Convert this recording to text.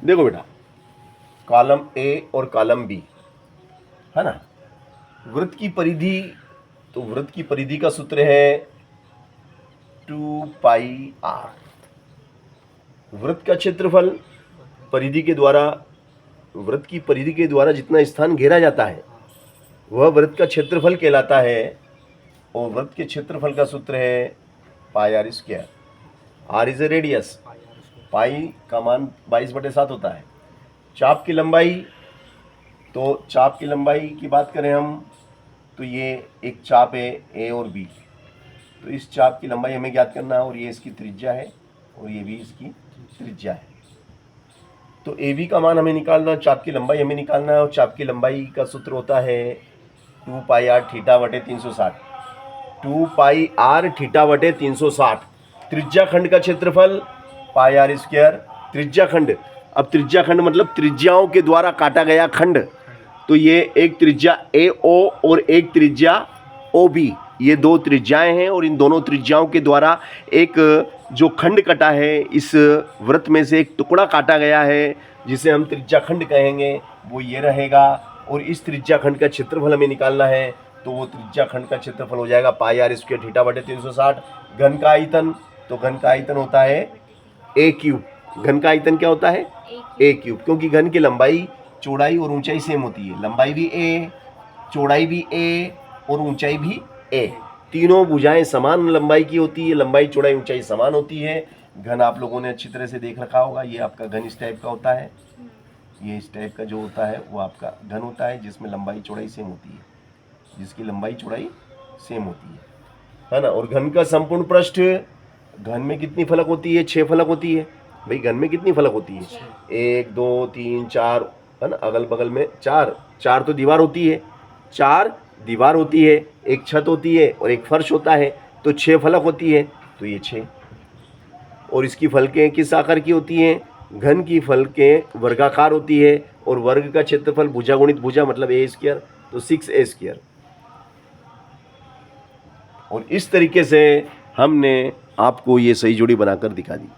देखो बेटा, column A और कॉलम बी है ना। वृत्त की परिधि, तो वृत्त की परिधि का सूत्र है 2πr। वृत्त का क्षेत्रफल परिधि के द्वारा, वृत्त की परिधि के द्वारा जितना स्थान घेरा जाता है वह वृत्त का क्षेत्रफल कहलाता है। और वृत्त के क्षेत्रफल का सूत्र है πr²। r is a radius, pi का मान 22/7 होता है। चाप की लंबाई, तो चाप की लंबाई की बात करें हम, तो ये एक चाप है ए और बी, तो इस चाप की लंबाई हमें ज्ञात करना है और ये इसकी त्रिज्या है और ये भी इसकी त्रिज्या है। तो ए बी का मान हमें निकालना, चाप की लंबाई हमें निकालना है और चाप की लंबाई का सूत्र होता है 2πr θ/360। 2πr θ/360। त्रिज्या खंड का क्षेत्रफल πr²। त्रिज्या खंड, अब त्रिज्या खंड मतलब त्रिज्याओं के द्वारा काटा गया खंड। तो ये एक त्रिज्या AO और एक त्रिज्या OB, ये दो त्रिज्याएं हैं और इन दोनों त्रिज्याओं के द्वारा एक जो खंड कटा है, इस वृत्त में से एक टुकड़ा काटा गया है जिसे हम त्रिज्या खंड कहेंगे, वो ये रहेगा। और इस त्रिज्या खंड का क्षेत्रफल हमें निकालना है, तो वो त्रिज्या खंड का क्षेत्रफल हो जाएगा πr² θ/360। घन का आयतन, तो घन का आयतन होता है A³। घन का आयतन क्या होता है? A³, क्योंकि घन की लंबाई, चौड़ाई और ऊंचाई सेम होती है। लंबाई भी A, चौड़ाई भी A और ऊंचाई भी A। तीनों भुजाएं समान लंबाई की होती है, लंबाई चौड़ाई ऊंचाई समान होती है। घन आप लोगों ने अच्छी तरह से देख रखा होगा, ये आपका घन इस टाइप का होता है, ये इस टाइप का जो होता है वो आपका घन होता है, जिसमें लंबाई चौड़ाई सेम होती है, जिसकी लंबाई चौड़ाई सेम होती है ना। और घन का संपूर्ण पृष्ठ, घन में कितनी फलक होती है? 6 फलक होती है। भाई घन में कितनी फलक होती है? 1 2 3 4, है ना। अगल बगल में 4 तो दीवार होती है, 4 दीवार होती है, एक छत होती है और एक फर्श होता है, तो 6 फलक होती है, तो ये 6। और इसकी फलकें किस आकार की होती हैं? घन की फलकें वर्गाकार होती है और वर्ग का क्षेत्रफल भुजा गुणित भुजा मतलब A², तो 6A²। और इस तरीके से हमने आपको ये सही जोड़ी बनाकर दिखा दी।